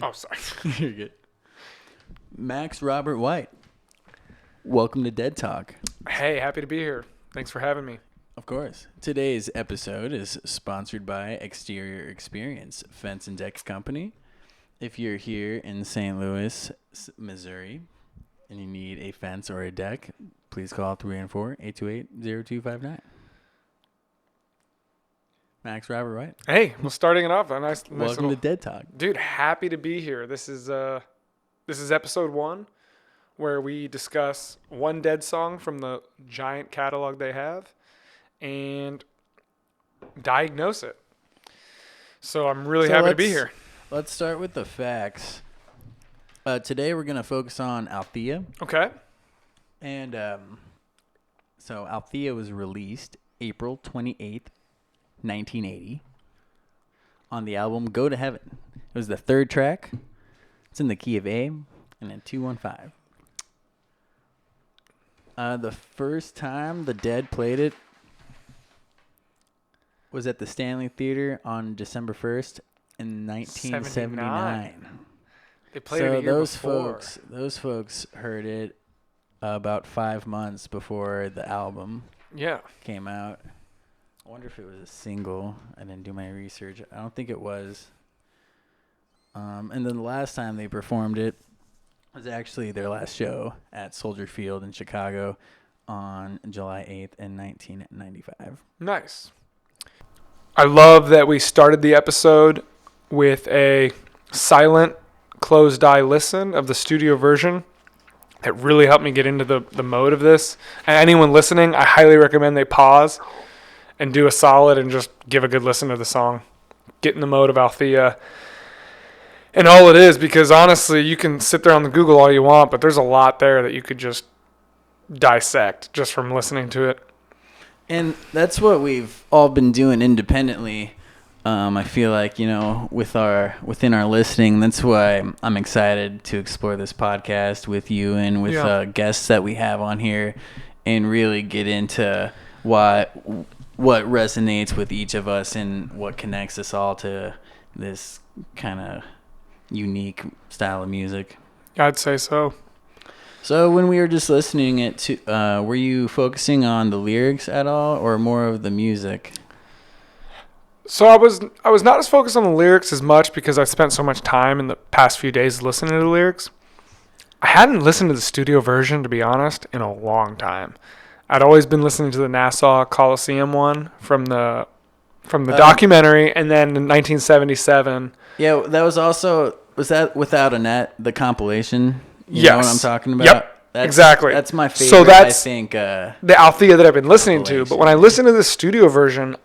Oh, sorry. You're good. Max Robert White. Welcome to Dead Talk. Hey, happy to be here. Thanks for having me. Of course. Today's episode is sponsored by Exterior Experience Fence and Deck Company. If you're here in St. Louis, Missouri, and you need a fence or a deck, please call 314-828-0259. Max Robert White. Hey, well, starting it off, a nice Welcome to Dead Talk. Dude, happy to be here. This is episode 1, where we discuss one Dead song from the giant catalog they have and diagnose it. So I'm really happy to be here. Let's start with the facts. Today we're going to focus on Althea. Okay. And so Althea was released April 28th, 1980 on the album Go to Heaven. It was the third track. It's in the key of A and in 215. The first time the Dead played it was at the Stanley Theater on December 1st in 1979. They played it a year before. Those folks heard it about 5 months before the album came out. I wonder if it was a single. I didn't do my research. I don't think it was. And then the last time they performed it was actually their last show at Soldier Field in Chicago on July 8th in 1995. Nice. I love that we started the episode with a silent, closed-eye listen of the studio version. That really helped me get into the mode of this. And anyone listening, I highly recommend they pause and do a solid and just give a good listen to the song. Get in the mode of Althea. And all it is, because honestly, you can sit there on the Google all you want, but there's a lot there that you could just dissect just from listening to it. And that's what we've all been doing independently. I feel like, within our listening, that's why I'm excited to explore this podcast with you and with guests that we have on here and really get into what resonates with each of us and what connects us all to this kind of unique style of music. I'd say so. So when we were just listening were you focusing on the lyrics at all or more of the music? So I was not as focused on the lyrics as much because I spent so much time in the past few days listening to the lyrics. I hadn't listened to the studio version, to be honest, in a long time. I'd always been listening to the Nassau Coliseum one from the documentary, and then in 1977. Yeah, that was that Without a Net, the compilation? You yes. know what I'm talking about? Yep, exactly. That's my favorite, so that's, I think. The Althea that I've been listening to, but when I listen to the studio version,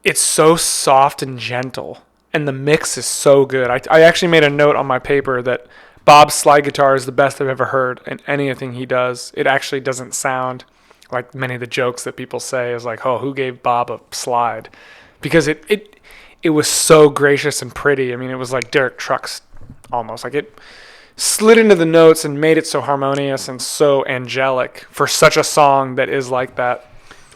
it's so soft and gentle, and the mix is so good. I actually made a note on my paper that Bob's slide guitar is the best I've ever heard in anything he does. It actually doesn't sound like many of the jokes that people say is like, oh, who gave Bob a slide? Because it was so gracious and pretty. I mean, it was like Derek Trucks almost. Like it slid into the notes and made it so harmonious and so angelic for such a song that is like that.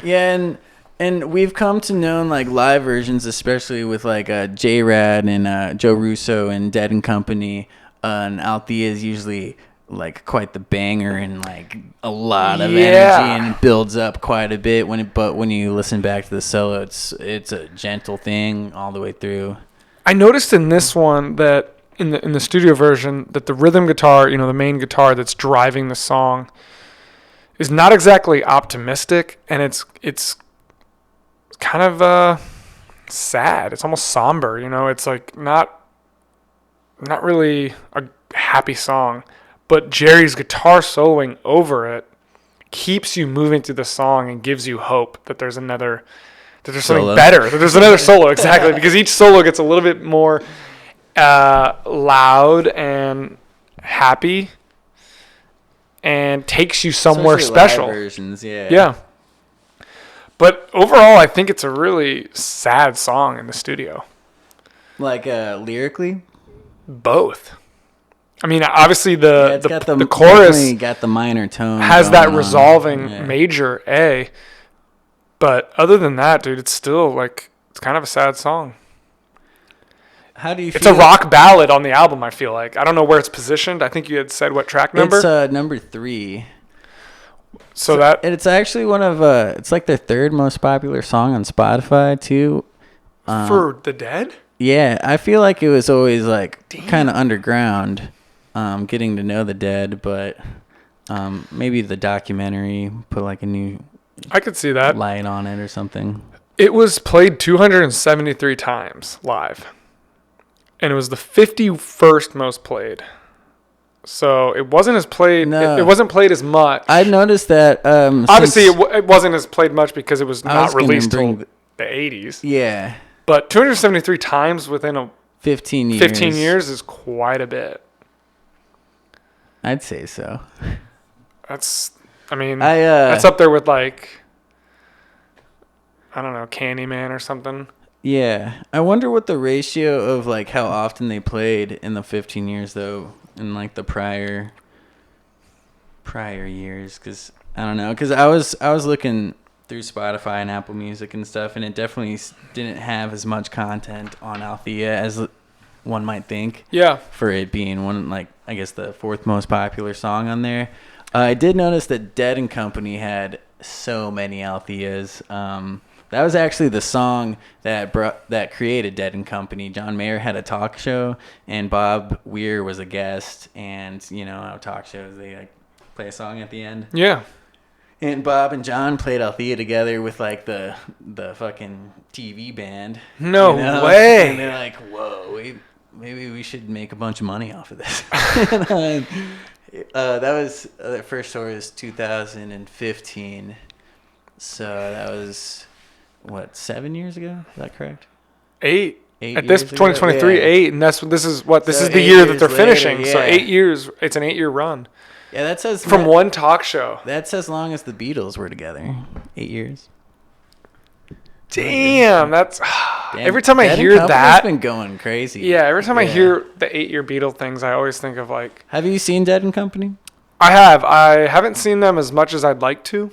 Yeah, and we've come to know like live versions, especially with like J-Rad and Joe Russo and Dead and Company. And Althea is usually like quite the banger and like a lot of energy and it builds up quite a bit. But when you listen back to the solo, it's a gentle thing all the way through. I noticed in this one that in the studio version that the rhythm guitar, the main guitar that's driving the song, is not exactly optimistic, and it's kind of sad. It's almost somber. It's like not really a happy song, but Jerry's guitar soloing over it keeps you moving through the song and gives you hope that there's something better, that there's another solo, exactly, because each solo gets a little bit more loud and happy and takes you somewhere special. Live versions, yeah. But overall, I think it's a really sad song in the studio. Like lyrically? Both. I mean, obviously the chorus definitely got the minor tone has that resolving major A, but other than that, dude, it's still like it's kind of a sad song. How do you feel? It's a rock ballad on the album, I feel like. I don't know where it's positioned. I think you had said what track number? It's number 3. So that... And it's actually one of, it's like their 3rd most popular song on Spotify, too. For The Dead? Yeah, I feel like it was always, like, kind of underground, getting to know The Dead, but maybe the documentary put, like, a new... I could see that. Light on it or something. It was played 273 times live. And it was the 51st most played. So it wasn't as played. No. It wasn't played as much. I noticed that. Obviously, it wasn't as played much because it was not released till the 80s. Yeah. But 273 times within 15 years. 15 years is quite a bit. I'd say so. That's up there with, like, I don't know, Candyman or something. Yeah. I wonder what the ratio of, like, how often they played in the 15 years, though, in, like, the prior years. Because, I don't know. Because I was looking through Spotify and Apple Music and stuff, and it definitely didn't have as much content on Althea as one might think. Yeah. For it being one, like, I guess the 4th most popular song on there. I did notice that Dead and Company had so many Altheas. That was actually the song that created Dead and Company. John Mayer had a talk show, and Bob Weir was a guest. And you know how talk shows, they like play a song at the end. Yeah. And Bob and John played Althea together with like the fucking TV band. No way. And they're like, whoa, maybe we should make a bunch of money off of this. That was their first tour was 2015. So that was. What, 7 years ago? Is that correct? 8. At this 2023, yeah. 8, and this is the year that they're finishing. Yeah. So 8 years. It's an 8-year run. Yeah, that says from one talk show. That's as long as the Beatles were together. 8 years. Damn, that's every time I hear that, been going crazy. Yeah, every time I hear the 8-year Beatle things, I always think of like. Have you seen Dead and Company? I have. I haven't seen them as much as I'd like to,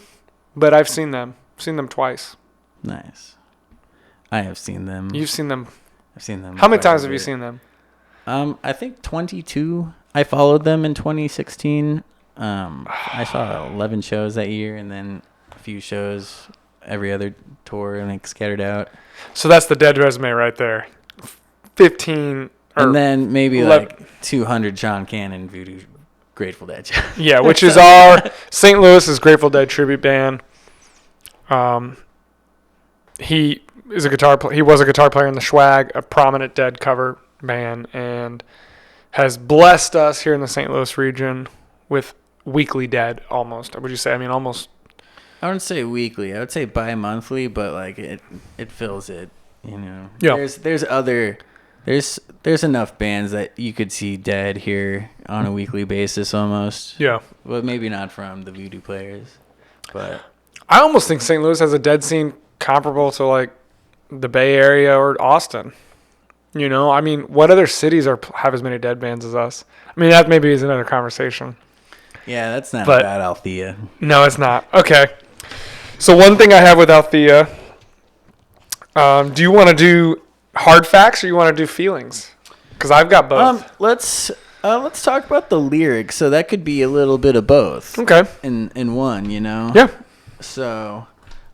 but I've seen them. Seen them twice. Nice. I have seen them. You've seen them. I've seen them. How many times have you seen them? I think 22. I followed them in 2016. I saw 11 shows that year, and then a few shows every other tour, and like scattered out. So that's the Dead resume right there. 15. And then maybe 11. Like 200 John Cannon Voodoo Grateful Dead shows. Yeah, which is our St. Louis's Grateful Dead tribute band. He was a guitar player in the Schwag, a prominent Dead cover band, and has blessed us here in the St. Louis region with weekly Dead almost. Would you say? I mean, almost. I wouldn't say weekly. I would say bi-monthly, but like it fills it. You know. Yeah. There's enough bands that you could see Dead here on a weekly basis almost. Yeah. But maybe not from the Voodoo players, but. I almost think St. Louis has a Dead scene comparable to like the Bay Area or Austin. You know, I mean, what other cities have as many Dead bands as us? I mean, that maybe is another conversation. Yeah, that's not about Althea. No, it's not. Okay. So one thing I have with Althea, do you want to do hard facts or you want to do feelings? Because I've got both. Let's talk about the lyrics. So that could be a little bit of both. Okay. In one, you know? Yeah. So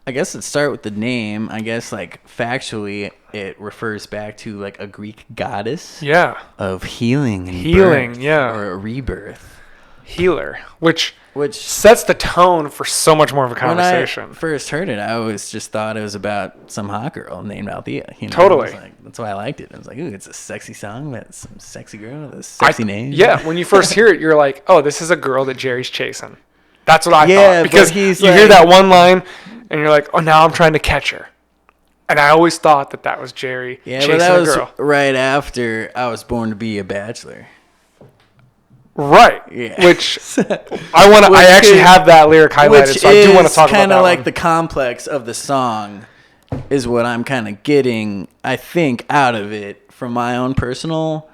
I guess let's start with the name. I guess like factually it refers back to like a Greek goddess. Yeah. Of healing and birth, yeah. Or a rebirth. Healer. Which sets the tone for so much more of a conversation. When I first heard it, I always just thought it was about some hot girl named Althea. You know? Totally. That's why I liked it. I was like, ooh, it's a sexy song about some sexy girl with a sexy name. Yeah, when you first hear it, you're like, oh, this is a girl that Jerry's chasing. That's what I thought. Because you hear that one line, and you're like, oh, now I'm trying to catch her. And I always thought that was Jerry chasing a girl. Yeah, but that was right after I was born to be a bachelor. Right. Yeah. Which I actually have that lyric highlighted, so I do want to talk about that. Kind of like the complex of the song is what I'm kind of getting, I think, out of it from my own personal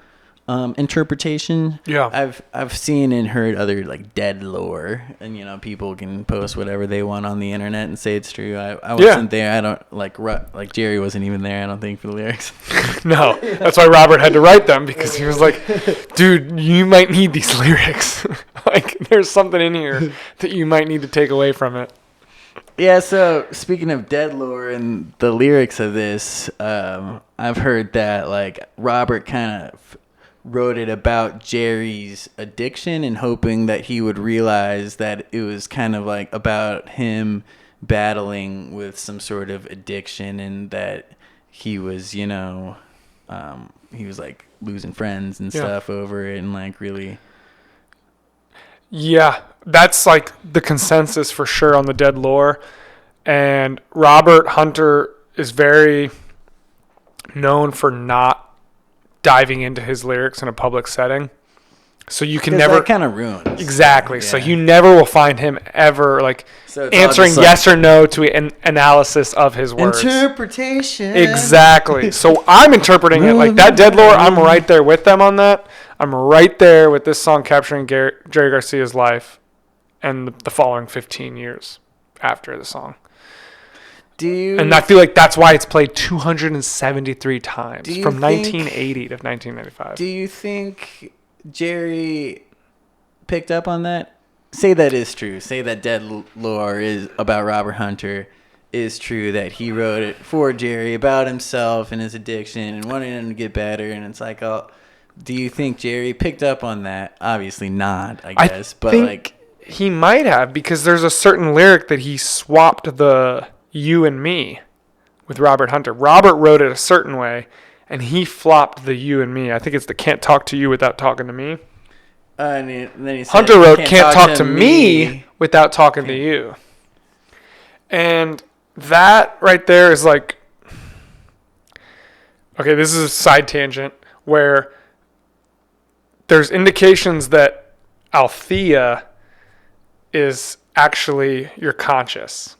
interpretation. Yeah. I've seen and heard other like dead lore, and people can post whatever they want on the internet and say it's true. I wasn't there. I don't like Jerry wasn't even there. I don't think for the lyrics. No, that's why Robert had to write them, because he was like, dude, you might need these lyrics. Like, there's something in here that you might need to take away from it. Yeah, so speaking of dead lore and the lyrics of this, I've heard that like Robert kind of wrote it about Jerry's addiction and hoping that he would realize that it was kind of like about him battling with some sort of addiction, and that he was, he was like losing friends and stuff over it, and like really. Yeah, that's like the consensus for sure on the dead lore. And Robert Hunter is very known for not diving into his lyrics in a public setting. So you can never kind of ruins. Exactly. Yeah. So you never will find him ever like answering yes or no to an analysis of his words. Interpretation. Exactly. So I'm interpreting it like that dead lore. I'm right there with them on that. I'm right there with this song capturing Jerry Garcia's life and the following 15 years after the song. And I feel like that's why it's played 273 times from 1980 to 1995. Do you think Jerry picked up on that? Say that is true. Say that dead lore is about Robert Hunter is true, that he wrote it for Jerry about himself and his addiction and wanting him to get better. And it's like, do you think Jerry picked up on that? Obviously not, I guess. But like, he might have, because there's a certain lyric that he swapped the you and me with Robert Hunter. Robert wrote it a certain way, and he flopped the you and me. I think it's the can't talk to you without talking to me. And then he said, Hunter wrote can't talk to me without talking to you. And that right there is like, okay, this is a side tangent where there's indications that Althea is actually your conscious.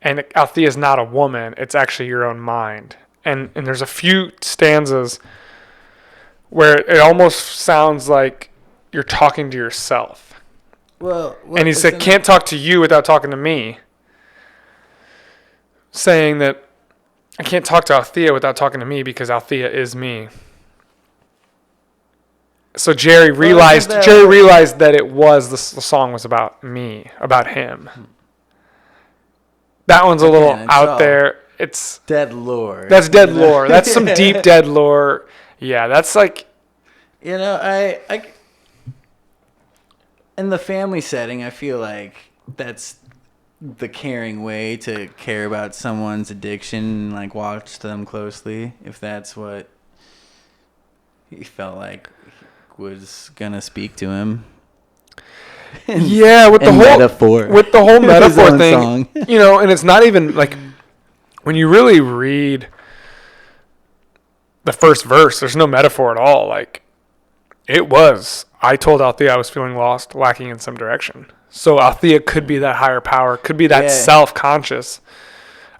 And Althea is not a woman. It's actually your own mind. And there's a few stanzas where it almost sounds like you're talking to yourself. Well, and he said, can't talk to you without talking to me. Saying that I can't talk to Althea without talking to me because Althea is me. So Jerry realized that it was the song was about me, about him. That one's a little out there. It's dead lore. That's dead lore. That's some deep dead lore. Yeah, that's like, I in the family setting, I feel like that's the caring way to care about someone's addiction and like watch them closely, if that's what he felt like was gonna speak to him. Yeah, with the whole metaphor thing, and it's not even like when you really read the first verse, there's no metaphor at all. Like, it was, I told Althea I was feeling lost, lacking in some direction. So Althea could be that higher power, could be that self-conscious.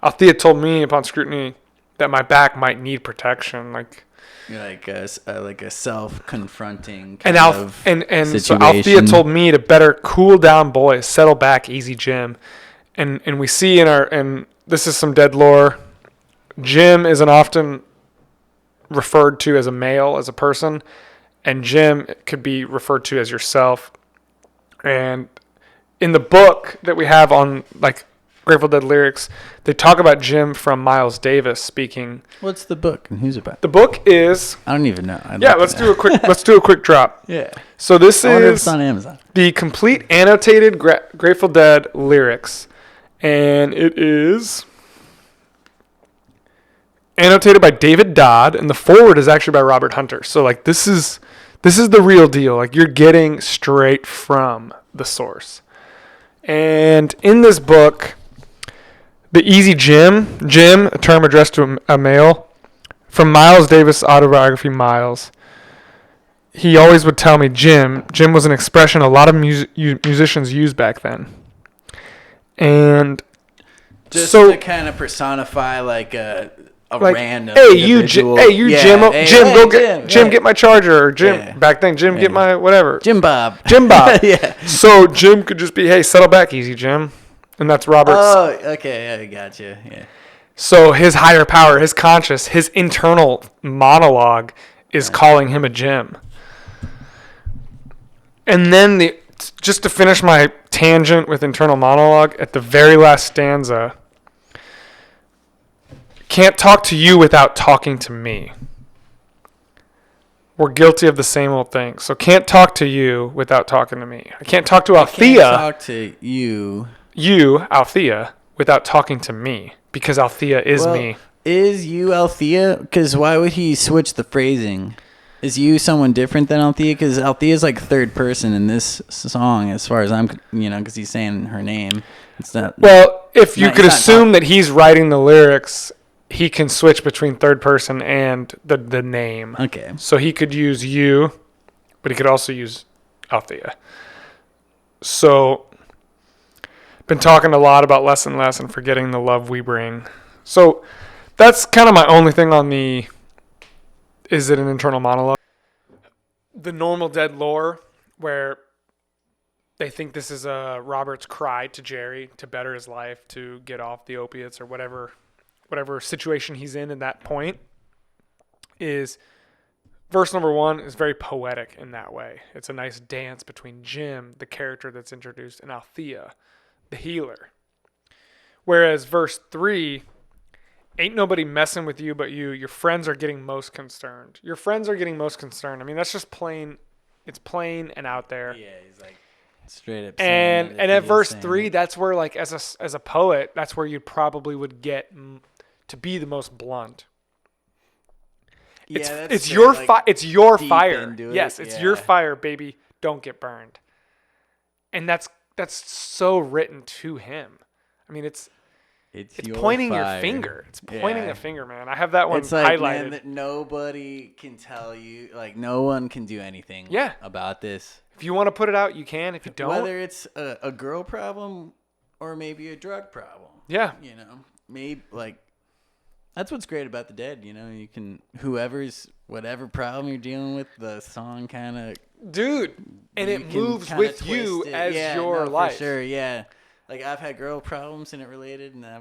Althea told me upon scrutiny that my back might need protection, like a self-confronting kind of situation. So situation. Althea told me to better cool down, boys, settle back, easy, Jim. And we see and this is some dead lore. Jim isn't often referred to as a male, as a person, and Jim could be referred to as yourself. And in the book that we have on like Grateful Dead lyrics, they talk about Jim from Miles Davis speaking. What's the book and who's about? The book is, I don't even know. Let's do a quick drop. Yeah. So this is on Amazon. The complete annotated Grateful Dead lyrics, and it is annotated by David Dodd, and the foreword is actually by Robert Hunter. So like this is the real deal. Like, you're getting straight from the source. And in this book, the easy Jim, a term addressed to a male, from Miles Davis' autobiography, Miles, he always would tell me Jim was an expression a lot of musicians used back then. And just to kind of personify like a like, random hey, individual. Jim, Hey, Jim, go Jim, Jim, get my charger, or Jim, Yeah. back then, Jim, get my whatever. Jim Bob. Jim Bob. Yeah. So Jim could just be, hey, settle back easy, Jim. And that's Robert's. Oh, okay, I gotcha. Yeah. So his higher power, his conscious, his internal monologue is calling him a Jim. And then just to finish my tangent with internal monologue, at the very last stanza, can't talk to you without talking to me. We're guilty of the same old thing. So can't talk to you without talking to me. I can't talk to Althea. Can't talk to you. You, Althea, without talking to me. Because Althea is me. Is you Althea? Because why would he switch the phrasing? Is you someone different than Althea? Because Althea is like third person in this song, as far as I'm, because he's saying her name. It's not. Well, if you could assume that he's writing the lyrics, he can switch between third person and the name. Okay. So he could use you, but he could also use Althea. So, been talking a lot about less and less and forgetting the love we bring. So, that's kind of my only thing on the, is it an internal monologue? The normal dead lore, where they think this is Robert's cry to Jerry to better his life, to get off the opiates or whatever situation he's in that point, is verse number 1 is very poetic in that way. It's a nice dance between Jim, the character that's introduced, and Althea, the healer. Whereas verse 3, ain't nobody messing with you but you. Your friends are getting most concerned. Your friends are getting most concerned. I mean, that's just plain. It's plain and out there. Yeah, he's like straight up. And at verse 3, that's where, like, as a poet, that's where you probably would get to be the most blunt. Yeah, it's your it's your fire. Yes, it's your Yeah. fire, baby. Don't get burned. And that's so written to him. I mean, it's pointing fire. your finger. It's pointing a finger, man. I have that one it's like, highlighted. Man, that nobody can tell you, like, no one can do anything about this. If you want to put it out, you can. If you don't, whether it's a girl problem or maybe a drug problem. Yeah. Maybe, like, that's what's great about the Dead. You can, whatever problem you're dealing with, the song kind of. Dude, and it moves with you as your life. For sure, yeah. Like, I've had girl problems and it related, and I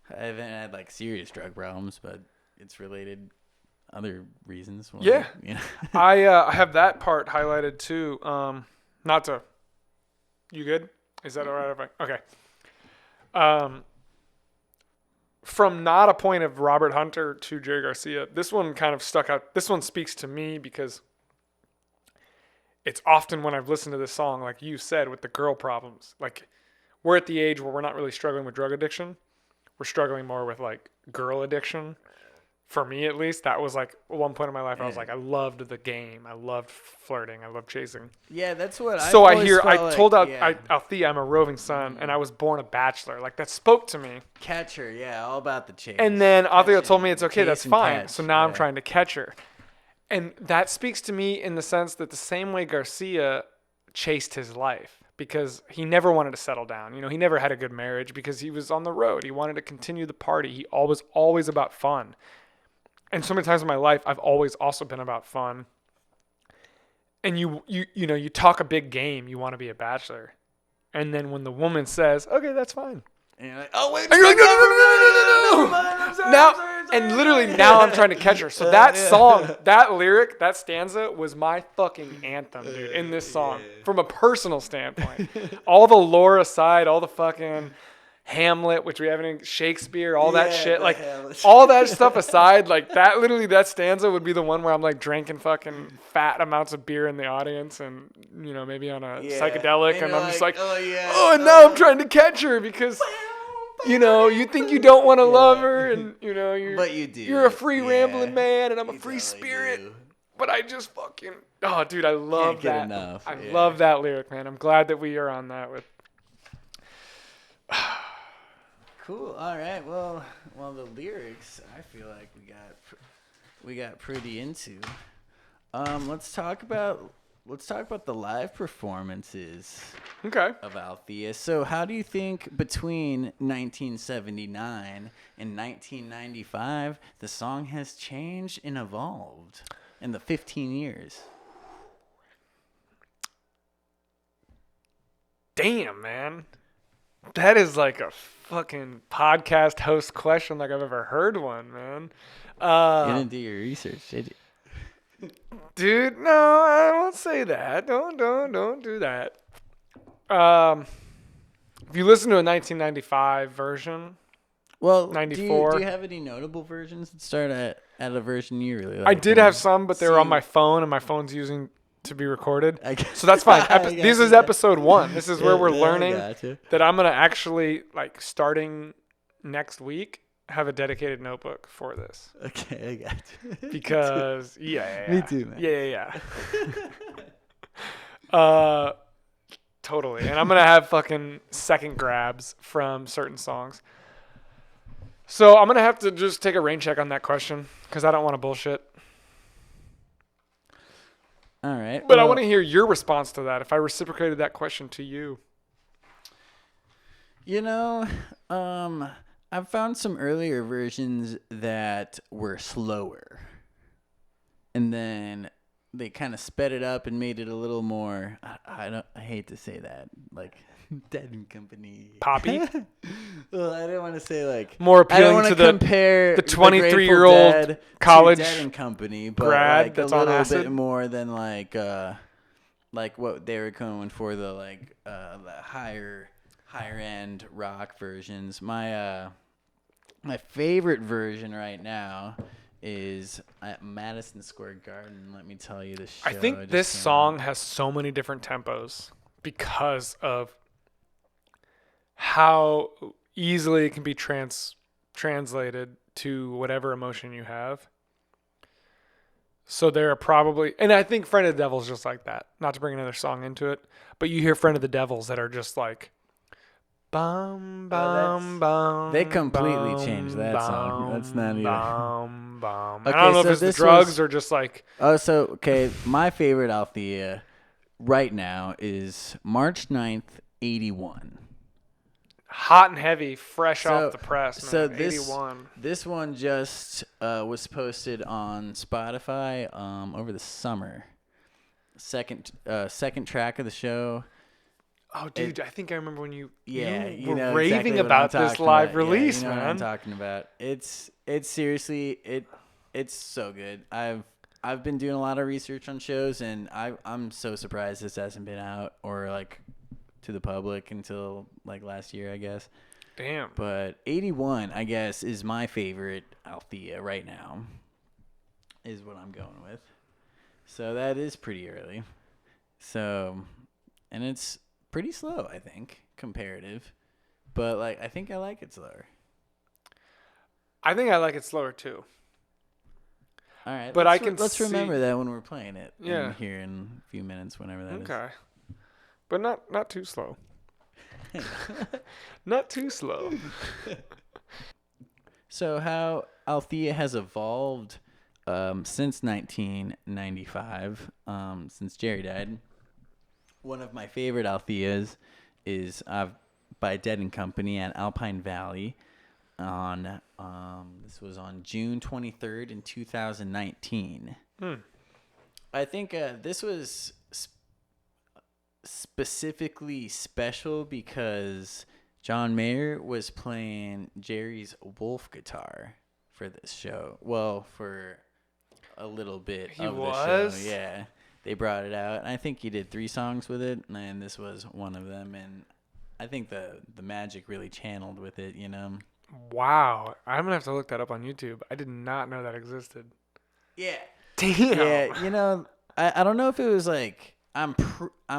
haven't had, like, serious drug problems, but it's related other reasons. Yeah. I have that part highlighted too. You good? Is that all right? Okay. From not a point of Robert Hunter to Jerry Garcia, this one kind of stuck out. This one speaks to me because it's often when I've listened to this song, like you said, with the girl problems, like, we're at the age where we're not really struggling with drug addiction. We're struggling more with, like, girl addiction. For me, at least, that was, like, one point in my life. I was like, I loved the game. I loved flirting. I loved chasing. Yeah, that's what I. So I told Althea I'm a roving son, and I was born a bachelor. Like, that spoke to me. Catch her, yeah, all about the chase. And then Althea told me it's okay. That's fine. Catch, so now I'm trying to catch her, and that speaks to me in the sense that the same way Garcia chased his life. Because he never wanted to settle down. He never had a good marriage because he was on the road. He wanted to continue the party. He always about fun. And so many times in my life, I've always also been about fun. And you talk a big game. You want to be a bachelor. And then when the woman says, okay, that's fine. And you're like, oh, wait. And you're like, no. And literally now I'm trying to catch her. So that song, that lyric, that stanza was my fucking anthem, dude, in this song. From a personal standpoint. All the lore aside, all the fucking Hamlet, which we haven't in Shakespeare, all that shit. Like, all that stuff aside, like, that stanza would be the one where I'm, like, drinking fucking fat amounts of beer in the audience and, maybe on a psychedelic. And I'm just like, and now I'm trying to catch her because... you think you don't want to love her, and but you do. You're a free rambling man, and I'm a free spirit. But I just fucking dude, I love that. Enough. I love that lyric, man. I'm glad that we are on that with. Cool. All right. Well, the lyrics I feel like we got pretty into. Let's talk about let's talk about the live performances Okay. of Althea. So how do you think between 1979 and 1995 the song has changed and evolved in the 15 years? Damn, man. That is like a fucking podcast host question like I've ever heard one, man. You didn't do your research, did you? Dude, no, I won't say that. Don't do that. If you listen to a 1995 version, Well, 94. Do you have any notable versions that start at a version you really like? I did have some, but they were on my phone, and my phone's using to be recorded. So that's fine. This is episode 1. This is where we're learning that I'm gonna actually, like, starting next week, have a dedicated notebook for this. Okay, I got you. Because Me too, man. Yeah. Totally. And I'm gonna have fucking second grabs from certain songs. So I'm gonna have to just take a rain check on that question because I don't want to bullshit. All right. But I want to hear your response to that if I reciprocated that question to you. You know, I've found some earlier versions that were slower. And then they kind of sped it up and made it a little more, I hate to say that, like Dead and Company. Poppy? Well, I didn't want to say like more appealing to compare the 23-year-old college Dead and Company, but grad like that's a on little acid? bit more than like what they were going for, the the higher end rock versions. My favorite version right now is at Madison Square Garden. Let me tell you, this show. I think this song has so many different tempos because of how easily it can be translated to whatever emotion you have. So there are probably, and I think Friend of the Devil's just like that. Not to bring another song into it, but you hear Friend of the Devil's that are just like, bum bum bum. They completely bum, changed that song. That's not even. Bum. Okay, I don't know so if it's the this drugs or just like. Oh, so okay, my favorite Althea right now is March 9th, 81. Hot and heavy, fresh off the press, man. So 81. This one just was posted on Spotify over the summer. Second track of the show. Oh, dude, I think I remember when you you were know raving exactly about this live release, you know man. what I'm talking about. It's seriously it's so good. I've been doing a lot of research on shows, and I'm so surprised this hasn't been out or like to the public until like last year, I guess. Damn. But 81, I guess, is my favorite Althea right now. Is what I'm going with. So that is pretty early. So, and it's pretty slow, I think, comparative. But like, I think I like it slower. I think I like it slower too. All right, but let's remember that when we're playing it. Yeah. Here in a few minutes, whenever that is. Okay. But not too slow. Not too slow. So how Althea has evolved since 1995, since Jerry died. One of my favorite Altheas is by Dead and Company at Alpine Valley. This was on June 23rd in 2019. I think this was specifically special because John Mayer was playing Jerry's Wolf guitar for this show. Well, for a little bit of the show. Yeah. They brought it out, and I think he did 3 songs with it, and this was one of them, and I think the magic really channeled with it, you know? Wow. I'm going to have to look that up on YouTube. I did not know that existed. Yeah. Damn. Yeah, you know, I don't know if it was like, I'm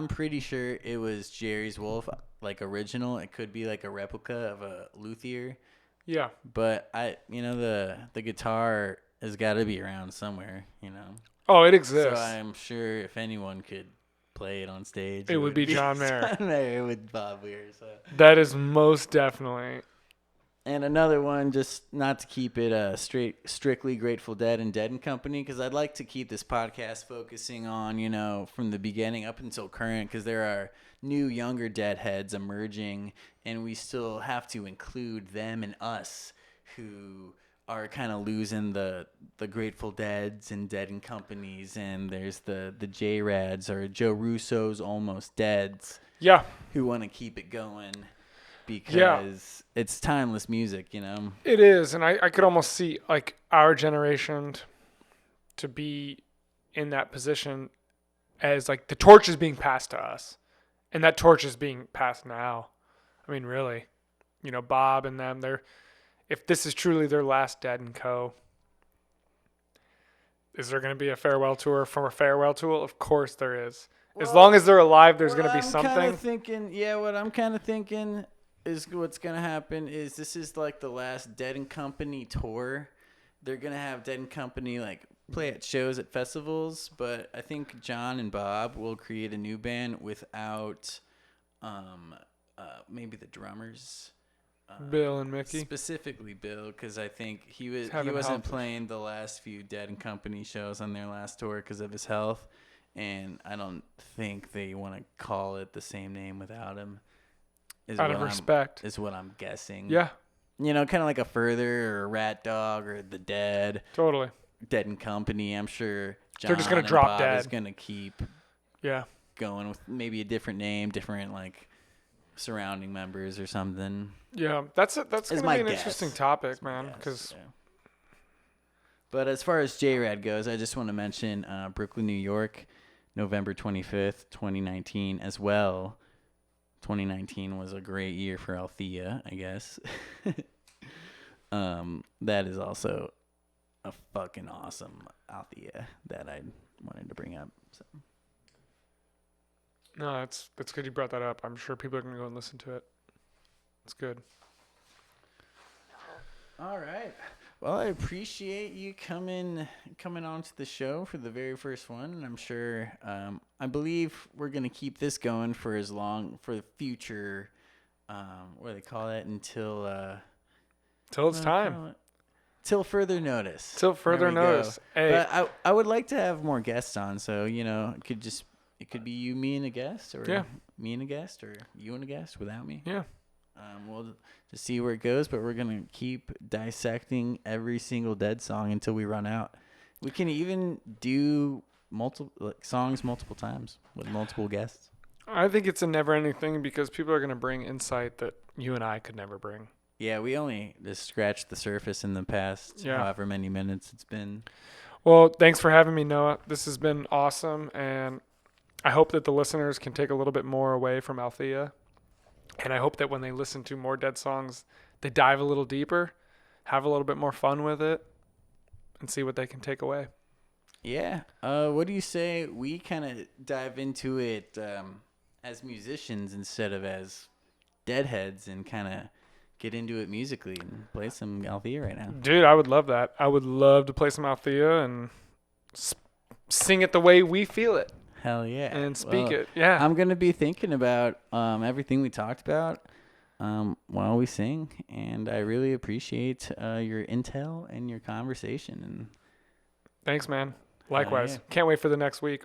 pretty sure it was Jerry's Wolf, like original. It could be like a replica of a luthier. Yeah. But the guitar has got to be around somewhere, you know? Oh, it exists. So I'm sure if anyone could play it on stage, it would be John Mayer. John Mayer with Bob Weir. So. That is most definitely. And another one, just not to keep it strictly Grateful Dead and Dead and Company, because I'd like to keep this podcast focusing on, from the beginning up until current, because there are new, younger Deadheads emerging, and we still have to include them and us who are kind of losing the Grateful Deads and Dead and Companies, and there's the J-Rads or Joe Russo's Almost Deads. Yeah. Who want to keep it going. Because it's timeless music, It is, and I could almost see like our generation to be in that position as like the torch is being passed to us, and that torch is being passed now. I mean, really, Bob and them. If this is truly their last Dead and Co. Is there going to be a farewell tour from a Farewell Tool? Of course there is. Well, as long as they're alive, there's going to be something. What I'm kind of thinking is what's going to happen is this is like the last Dead and Company tour. They're going to have Dead and Company like play at shows at festivals, but I think John and Bob will create a new band without maybe the drummers. Bill and Mickey. Specifically Bill, because I think he wasn't playing the last few Dead and Company shows on their last tour because of his health, and I don't think they want to call it the same name without him. Out of respect. Is what I'm guessing. Yeah. Kind of like a Further or a Rat Dog or the Dead. Totally. Dead and Company. I'm sure they're just going to drop Bob Dead. Is going to keep going with maybe a different name, different like surrounding members or something. Yeah, that's going to be an interesting topic, man. But as far as J-Rad goes, I just want to mention Brooklyn, New York, November 25th, 2019 as well. 2019 was a great year for Althea, I guess. That is also a fucking awesome Althea that I wanted to bring up. So. No, that's good you brought that up. I'm sure people are going to go and listen to it. It's good. All right. Well, I appreciate you coming on to the show for the very first one, and I'm sure I believe we're going to keep this going for the future what do they call it until it's time. Till further notice. Till further notice. Hey. But I would like to have more guests on, so it could be you, me, and a guest, or me and a guest, or you and a guest without me. Yeah. We'll just see where it goes, but we're going to keep dissecting every single Dead song until we run out. We can even do songs multiple times with multiple guests. I think it's a never-ending thing because people are going to bring insight that you and I could never bring. Yeah, we only just scratched the surface in the past however many minutes it's been. Well, thanks for having me, Noah. This has been awesome, and I hope that the listeners can take a little bit more away from Althea. And I hope that when they listen to more Dead songs, they dive a little deeper, have a little bit more fun with it, and see what they can take away. Yeah. What do you say we kind of dive into it as musicians instead of as Deadheads and kind of get into it musically and play some Althea right now? Dude, I would love that. I would love to play some Althea and sing it the way we feel it. Hell yeah. And speak it. Yeah. I'm going to be thinking about everything we talked about while we sing. And I really appreciate your intel and your conversation. And thanks, man. Likewise. Can't wait for the next week.